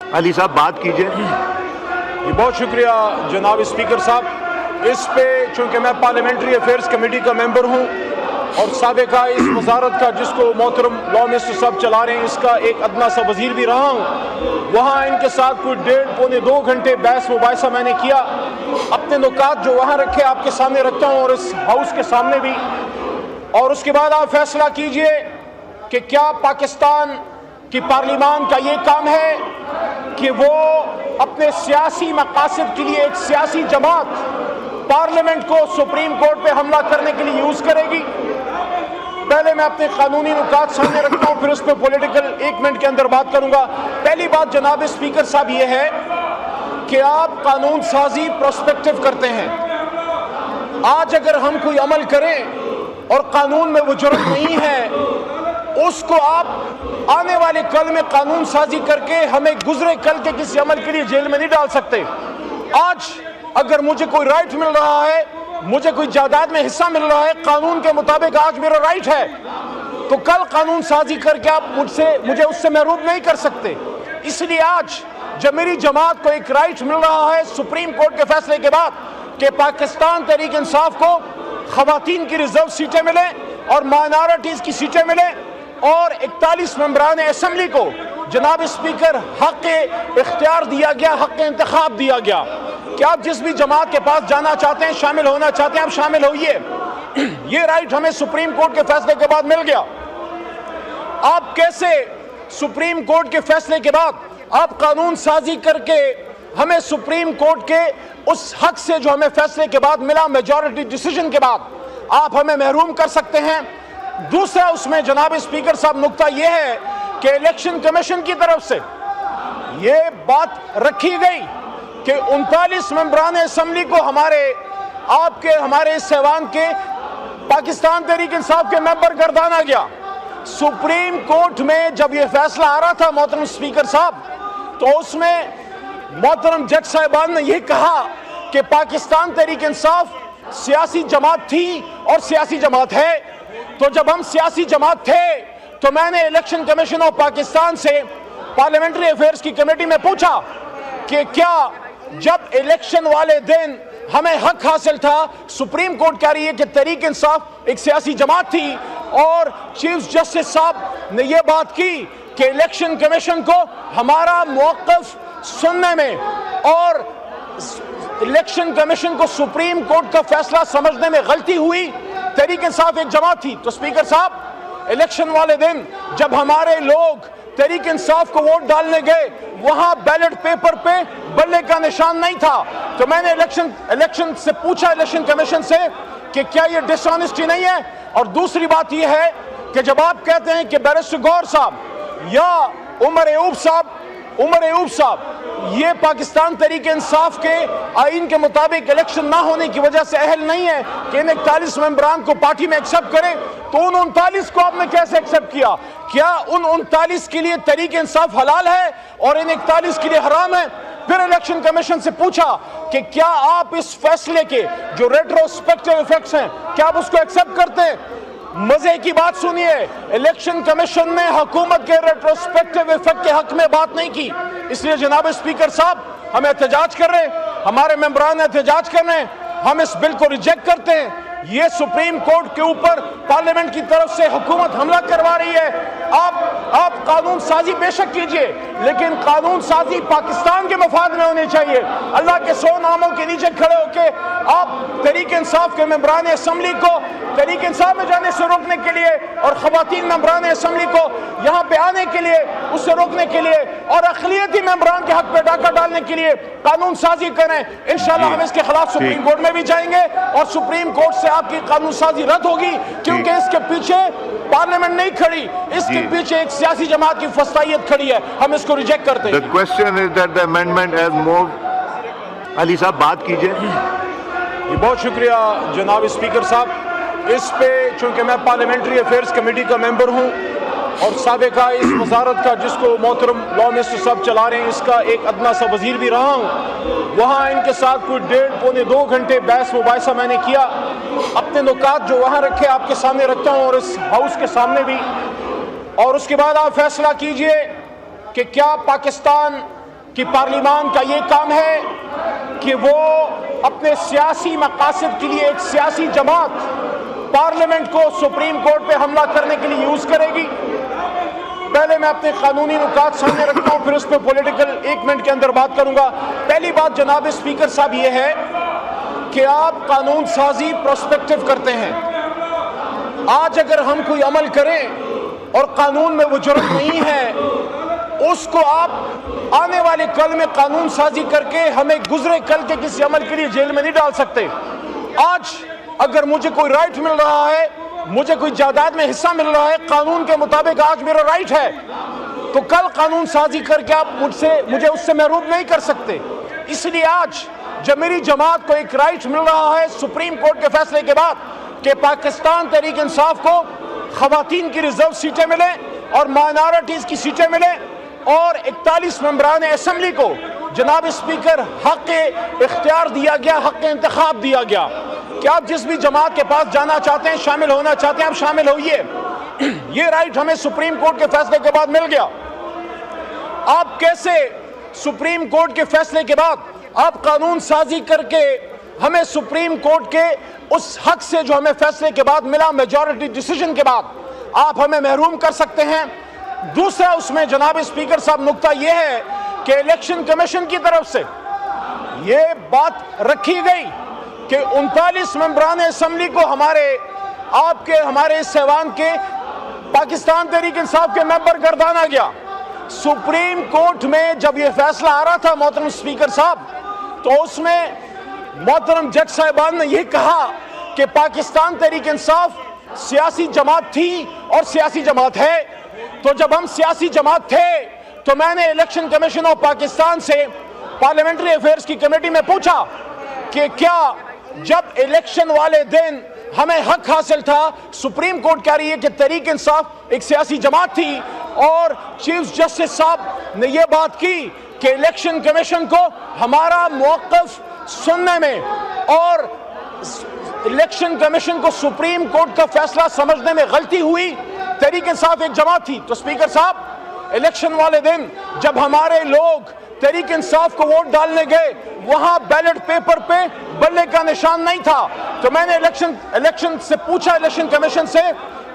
علی صاحب بات کیجئے. بہت شکریہ جناب اسپیکر صاحب. اس پہ چونکہ میں پارلیمنٹری افیئرز کمیٹی کا ممبر ہوں اور سابقہ اس وزارت کا جس کو محترم لا منسٹر صاحب چلا رہے ہیں اس کا ایک ادنا سا وزیر بھی رہا ہوں، وہاں ان کے ساتھ کوئی 1.5-2 گھنٹے بحث مباحثہ میں نے کیا. اپنے نکات جو وہاں رکھے آپ کے سامنے رکھتا ہوں اور اس ہاؤس کے سامنے بھی، اور اس کے بعد آپ فیصلہ کیجئے کہ کیا پاکستان کی پارلیمان کا یہ کام ہے کہ وہ اپنے سیاسی مقاصد کے لیے ایک سیاسی جماعت پارلیمنٹ کو سپریم کورٹ پہ حملہ کرنے کے لیے یوز کرے گی. پہلے میں اپنے قانونی نکات سامنے رکھتا ہوں، پھر اس پہ پولیٹیکل 1 منٹ کے اندر بات کروں گا. پہلی بات جناب اسپیکر صاحب یہ ہے کہ آپ قانون سازی پروسپیکٹیو کرتے ہیں. آج اگر ہم کوئی عمل کریں اور قانون میں وہ جرم نہیں ہے، اس کو آپ آنے والے کل میں قانون سازی کر کے ہمیں گزرے کل کے کسی عمل کے لیے جیل میں نہیں ڈال سکتے. آج اگر مجھے کوئی رائٹ مل رہا ہے، مجھے کوئی جائیداد میں حصہ مل رہا ہے، قانون کے مطابق آج میرا رائٹ ہے، تو کل قانون سازی کر کے آپ مجھے اس سے محروم نہیں کر سکتے. اس لیے آج جب میری جماعت کو ایک رائٹ مل رہا ہے سپریم کورٹ کے فیصلے کے بعد کہ پاکستان تحریک انصاف کو خواتین کی ریزرو سیٹیں ملیں اور مائنارٹیز کی سیٹیں ملیں اور 41 ممبران اسمبلی کو جناب اسپیکر حق اختیار دیا گیا، حق انتخاب دیا گیا کہ آپ جس بھی جماعت کے پاس جانا چاہتے ہیں، شامل ہونا چاہتے ہیں، آپ شامل ہوئیے. یہ رائٹ ہمیں سپریم کورٹ کے فیصلے کے بعد مل گیا. آپ کیسے سپریم کورٹ کے فیصلے کے بعد آپ قانون سازی کر کے ہمیں سپریم کورٹ کے اس حق سے جو ہمیں فیصلے کے بعد ملا، میجورٹی ڈیسیجن کے بعد، آپ ہمیں محروم کر سکتے ہیں؟ دوسرا اس میں جناب اسپیکر صاحب نقطہ یہ ہے کہ الیکشن کمیشن کی طرف سے یہ بات رکھی گئی کہ 39 ممبران اسمبلی کو ہمارے اس ایوان کے پاکستان تحریک انصاف کے ممبر گردانا گیا. سپریم کورٹ میں جب یہ فیصلہ آ رہا تھا محترم اسپیکر صاحب، تو اس میں محترم جج صاحبان نے یہ کہا کہ پاکستان تحریک انصاف سیاسی جماعت تھی اور سیاسی جماعت ہے. تو جب ہم سیاسی جماعت تھے تو میں نے الیکشن کمیشن آف پاکستان سے پارلیمنٹری افیئرز کی کمیٹی میں پوچھا کہ کیا جب الیکشن والے دن ہمیں حق حاصل تھا، سپریم کورٹ کہہ رہی ہے کہ تحریک انصاف ایک سیاسی جماعت تھی، اور چیف جسٹس صاحب نے یہ بات کی کہ الیکشن کمیشن کو ہمارا موقف سننے میں اور الیکشن کمیشن کو سپریم کورٹ کا فیصلہ سمجھنے میں غلطی ہوئی، تحریک انصاف ایک جماعت تھی. تو اسپیکر صاحب، الیکشن والے دن جب ہمارے لوگ تحریک انصاف کو ووٹ ڈالنے گئے، وہاں بیلٹ پیپر پہ بلے کا نشان نہیں تھا. تو میں نے الیکشن سے پوچھا، الیکشن کمیشن سے، کہ کیا یہ ڈس آنیسٹی نہیں ہے؟ اور دوسری بات یہ ہے کہ جب آپ کہتے ہیں کہ بیرسٹر گور صاحب یا عمر ایوب صاحب یہ پاکستان تحریک انصاف کے آئین کے مطابق الیکشن نہ ہونے کی وجہ سے اہل نہیں ہے کہ ان 41 ممبران کو پارٹی میں ایکسپٹ کریں، تو ان 39 کو آپ نے کیسے ایکسپٹ کیا؟ کیا ان 39 کے لیے تحریک انصاف حلال ہے اور ان 41 کے لیے حرام ہے؟ پھر الیکشن کمیشن سے پوچھا کہ کیا آپ اس فیصلے کے جو ریٹروسپیکٹیو ایفیکٹس ہیں کیا آپ اس کو ایکسپٹ کرتے ہیں؟ مزے کی بات سنیے، الیکشن کمیشن نے حکومت کے ریٹروسپیکٹیو ایفیکٹ کے حق میں بات نہیں کی. اس لیے جناب اسپیکر صاحب، ہم احتجاج کر رہے ہیں، ہمارے ممبران احتجاج کر رہے ہیں، ہم اس بل کو ریجیکٹ کرتے ہیں. یہ سپریم کورٹ کے اوپر پارلیمنٹ کی طرف سے حکومت حملہ کروا رہی ہے. آپ قانون سازی بے شک کیجئے، لیکن قانون سازی پاکستان کے مفاد میں ہونی چاہیے. اللہ کے 100 ناموں کے نیچے کھڑے ہو کے آپ تحریک انصاف کے ممبران اسمبلی کو تحریک انصاف میں جانے سے روکنے کے لیے اور خواتین ممبران اسمبلی کو یہاں پہ آنے کے لیے اس سے روکنے کے لیے اور اقلیتی ممبران کے حق پہ ڈاکہ ڈالنے کے لیے قانون سازی کریں. انشاءاللہ ہم اس کے خلاف سپریم کورٹ میں بھی جائیں گے اور سپریم کورٹ سے آپ کی قانون سازی رد ہوگی، کیونکہ اس کے پیچھے پارلیمنٹ نہیں کھڑی، اس کے پیچھے ایک سیاسی جماعت کی فسطائیت کھڑی ہے. ہم اس کو ریجیکٹ کرتے ہیں. The question is that the amendment has moved. علی صاحب بات کیجئے. بہت شکریہ جناب اسپیکر صاحب. اس پہ چونکہ میں پارلیمنٹری افیئرز کمیٹی کا ممبر ہوں اور سابقہ اس وزارت کا جس کو محترم لا منسٹر صاحب چلا رہے ہیں اس کا ایک ادنا سا وزیر بھی رہا ہوں، وہاں ان کے ساتھ کوئی 1.5-2 گھنٹے بحث مباحثہ میں نے کیا. اپنے نکات جو وہاں رکھے آپ کے سامنے رکھتا ہوں اور اس ہاؤس کے سامنے بھی، اور اس کے بعد آپ فیصلہ کیجئے کہ کیا پاکستان کہ پارلیمان کا یہ کام ہے کہ وہ اپنے سیاسی مقاصد کے لیے ایک سیاسی جماعت پارلیمنٹ کو سپریم کورٹ پہ حملہ کرنے کے لیے یوز کرے گی. پہلے میں اپنے قانونی نکات سامنے رکھتا ہوں، پھر اس پہ پولیٹیکل 1 منٹ کے اندر بات کروں گا. پہلی بات جناب اسپیکر صاحب یہ ہے کہ آپ قانون سازی پروسپیکٹو کرتے ہیں. آج اگر ہم کوئی عمل کریں اور قانون میں وہ جرم نہیں ہے، اس کو آپ آنے والے کل میں قانون سازی کر کے ہمیں گزرے کل کے کسی عمل کے لیے جیل میں نہیں ڈال سکتے. آج اگر مجھے کوئی رائٹ مل رہا ہے، مجھے کوئی جائیداد میں حصہ مل رہا ہے، قانون کے مطابق آج میرا رائٹ ہے، تو کل قانون سازی کر کے آپ مجھے اس سے محروم نہیں کر سکتے. اس لیے آج جب میری جماعت کو ایک رائٹ مل رہا ہے سپریم کورٹ کے فیصلے کے بعد کہ پاکستان تحریک انصاف کو خواتین کی ریزرو سیٹیں ملیں اور مائنارٹیز کی سیٹیں ملیں اور 41 ممبران اسمبلی کو جناب اسپیکر حق اختیار دیا گیا، حق انتخاب دیا گیا کہ آپ جس بھی جماعت کے پاس جانا چاہتے ہیں، شامل ہونا چاہتے ہیں، آپ شامل ہوئیے. یہ رائٹ ہمیں سپریم کورٹ کے فیصلے کے بعد مل گیا. آپ کیسے سپریم کورٹ کے فیصلے کے بعد آپ قانون سازی کر کے ہمیں سپریم کورٹ کے اس حق سے جو ہمیں فیصلے کے بعد ملا، میجورٹی ڈیسیجن کے بعد، آپ ہمیں محروم کر سکتے ہیں؟ دوسرا اس میں جناب اسپیکر صاحب نقطہ یہ ہے کہ الیکشن کمیشن کی طرف سے یہ بات رکھی گئی کہ 39 ممبران اسمبلی کو ہمارے اس ایوان کے پاکستان تحریک انصاف کے ممبر گردانا گیا. سپریم کورٹ میں جب یہ فیصلہ آ رہا تھا محترم اسپیکر صاحب، تو اس میں محترم جج صاحبان نے یہ کہا کہ پاکستان تحریک انصاف سیاسی جماعت تھی اور سیاسی جماعت ہے. تو جب ہم سیاسی جماعت تھے تو میں نے الیکشن کمیشن آف پاکستان سے پارلیمنٹری افیئرز کی کمیٹی میں پوچھا کہ کیا جب الیکشن والے دن ہمیں حق حاصل تھا، سپریم کورٹ کہہ رہی ہے کہ تحریک انصاف ایک سیاسی جماعت تھی، اور چیف جسٹس صاحب نے یہ بات کی کہ الیکشن کمیشن کو ہمارا موقف سننے میں اور الیکشن کمیشن کو سپریم کورٹ کا فیصلہ سمجھنے میں غلطی ہوئی، تحریک انصاف ایک جماعت تھی. تو اسپیکر صاحب، الیکشن والے دن جب ہمارے لوگ تحریک انصاف کو ووٹ ڈالنے گئے، وہاں بیلٹ پیپر پہ بلے کا نشان نہیں تھا. تو میں نے الیکشن سے پوچھا، الیکشن کمیشن سے،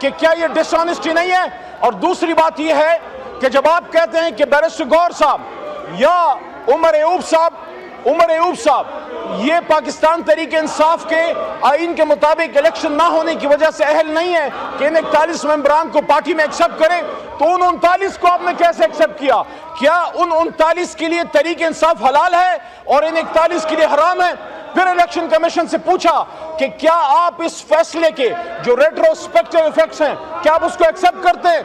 کہ کیا یہ ڈس آنیسٹی نہیں ہے؟ اور دوسری بات یہ ہے کہ جب آپ کہتے ہیں کہ بیرسٹر گوہر صاحب یا عمر ایوب صاحب یہ پاکستان تحریک انصاف کے آئین کے مطابق الیکشن نہ ہونے کی وجہ سے اہل نہیں ہے کہ ان 41 ممبران کو پارٹی میں ایکسپٹ کریں، تو ان 39 کو آپ نے کیسے ایکسپٹ کیا؟ کیا ان 39 کے لیے تحریک انصاف حلال ہے اور ان 41 کے لیے حرام ہے؟ پھر الیکشن کمیشن سے پوچھا کہ کیا آپ اس فیصلے کے جو ریٹروسپیکٹیو ایفیکٹس ہیں، کیا آپ اس کو ایکسپٹ کرتے ہیں؟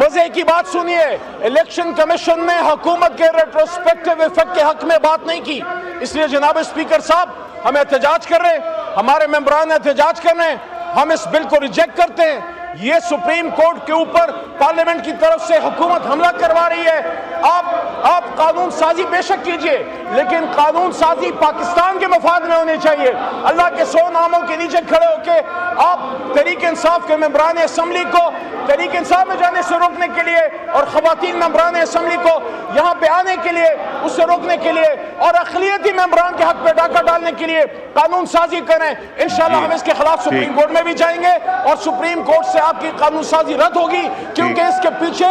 مزے کی بات سنیے، الیکشن کمیشن نے حکومت کے ریٹروسپیکٹیو ایفیکٹ کے حق میں بات نہیں کی. اس لیے جناب اسپیکر صاحب، ہم احتجاج کر رہے ہیں، ہمارے ممبران احتجاج کر رہے ہیں، ہم اس بل کو ریجیکٹ کرتے ہیں. یہ سپریم کورٹ کے اوپر پارلیمنٹ کی طرف سے حکومت حملہ کروا رہی ہے. آپ قانون سازی بے شک کیجئے، لیکن قانون سازی پاکستان کے مفاد میں ہونی چاہیے. اللہ کے 100 ناموں کے نیچے کھڑے ہو کے آپ تحریک انصاف کے ممبران اسمبلی کو تحریک انصاف میں جانے سے روکنے کے لیے اور خواتین ممبران اسمبلی کو یہاں پہ آنے کے لیے اس سے روکنے کے لیے اور اقلیتی ممبران کے حق پہ ڈاکہ ڈالنے کے لیے قانون سازی کریں. انشاءاللہ ہم اس کے خلاف سپریم کورٹ میں بھی جائیں گے اور سپریم کورٹ سے آپ کی قانون سازی رد ہوگی، کیونکہ اس کے پیچھے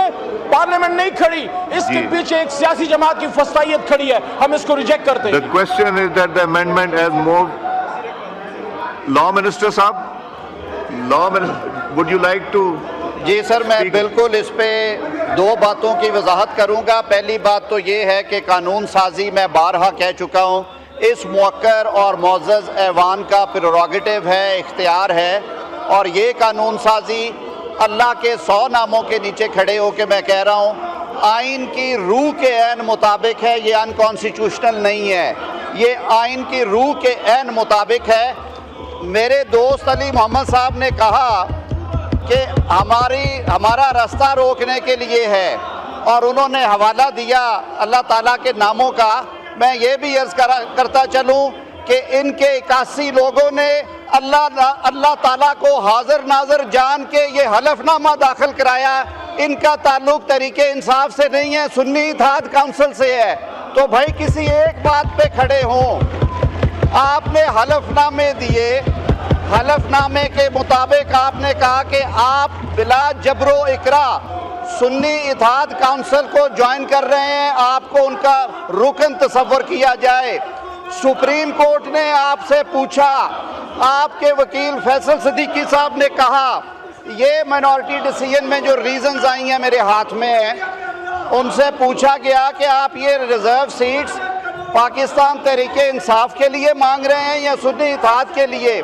پارلیمنٹ نہیں کھڑی، اس کے پیچھے ایک سیاسی جماعت کی فسطائیت کھڑی ہے. ہم اس کو ریجیکٹ کرتے ہیں. The question is that the amendment has moved. Law Minister صاحب، would you like to? جی سر، میں بالکل اس پہ 2 باتوں کی وضاحت کروں گا. پہلی بات تو یہ ہے کہ قانون سازی میں بارہا کہہ چکا ہوں، اس موقر اور معزز ایوان کا پریروگیٹو ہے، اختیار ہے، اور یہ قانون سازی اللہ کے 100 ناموں کے نیچے کھڑے ہو کے میں کہہ رہا ہوں آئین کی روح کے عین مطابق ہے. یہ انکانسٹیٹیوشنل نہیں ہے، یہ آئین کی روح کے عین مطابق ہے. میرے دوست علی محمد صاحب نے کہا کہ ہمارا راستہ روکنے کے لیے ہے، اور انہوں نے حوالہ دیا اللہ تعالیٰ کے ناموں کا. میں یہ بھی عرض کرتا چلوں کہ ان کے 81 لوگوں نے اللہ تعالیٰ کو حاضر ناظر جان کے یہ حلف نامہ داخل کرایا. ان کا تعلق تحریک انصاف سے نہیں ہے، سنی اتحاد کونسل سے ہے. تو بھائی کسی ایک بات پہ کھڑے ہوں۔ آپ نے حلف نامے دیے، حلف نامے کے مطابق آپ نے کہا کہ آپ بلا جبر و اکراہ سنی اتحاد کونسل کو جوائن کر رہے ہیں، آپ کو ان کا رکن تصور کیا جائے۔ سپریم کورٹ نے آپ سے پوچھا، آپ کے وکیل فیصل صدیقی صاحب نے کہا، یہ مائنورٹی ڈیسیژن میں جو ریزنز آئی ہیں میرے ہاتھ میں ہیں، ان سے پوچھا گیا کہ آپ یہ ریزرو سیٹس پاکستان تحریک انصاف کے لیے مانگ رہے ہیں یا سنی اتحاد کے لیے؟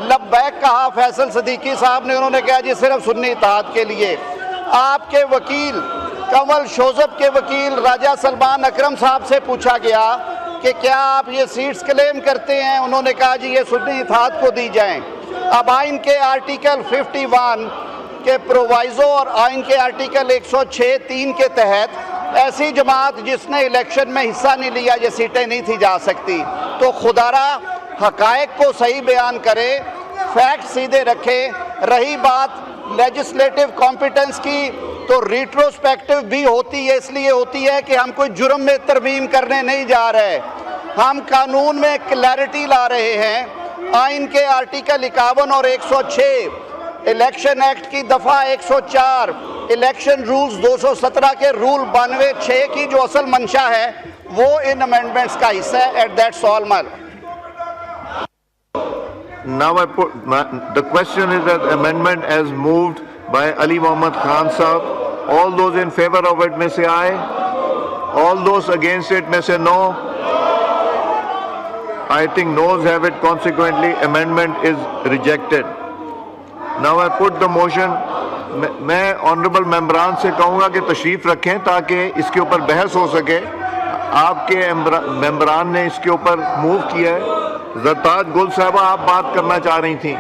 لبیک کہا فیصل صدیقی صاحب نے، انہوں نے کہا جی صرف سنی اتحاد کے لیے۔ آپ کے وکیل کنول شوذب کے وکیل راجہ سلمان اکرم صاحب سے پوچھا گیا کہ کیا آپ یہ سیٹس کلیم کرتے ہیں؟ انہوں نے کہا جی یہ سنی اتحاد کو دی جائیں۔ اب آئین کے آرٹیکل 51 کے پرووائزو اور آئین کے آرٹیکل 106(3) کے تحت ایسی جماعت جس نے الیکشن میں حصہ نہیں لیا یہ سیٹیں نہیں تھی جا سکتی۔ تو خدا را حقائق کو صحیح بیان کرے، فیکٹ سیدھے رکھے۔ رہی بات لیجسلیٹو کمپیٹنس کی تو ریٹروسپیکٹو بھی ہوتی ہے، اس لیے ہوتی ہے کہ ہم کوئی جرم میں ترمیم کرنے نہیں جا رہے، ہم قانون میں کلیئرٹی لا رہے ہیں۔ آئین کے آرٹیکل 51 اور 106، الیکشن ایکٹ کی دفعہ 104، الیکشن رولز 217 کے رول 92(6) کی جو اصل منشا ہے وہ ان امینڈمنٹس کا حصہ ہے۔ At that's all my Now the question is that amendment as moved by Ali Muhammad Khan Sahab. All those in favor of it may say aye. All those against it may say no. I think noes have it, consequently amendment is rejected. Now I put the motion. میں honourable ممبران سے کہوں گا کہ تشریف رکھیں تاکہ اس کے اوپر بحث ہو سکے۔ آپ کے ممبران نے اس کے اوپر موو کیا ہے۔ زرتاج گل صاحبہ آپ بات کرنا چاہ رہی تھیں۔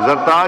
زرتاج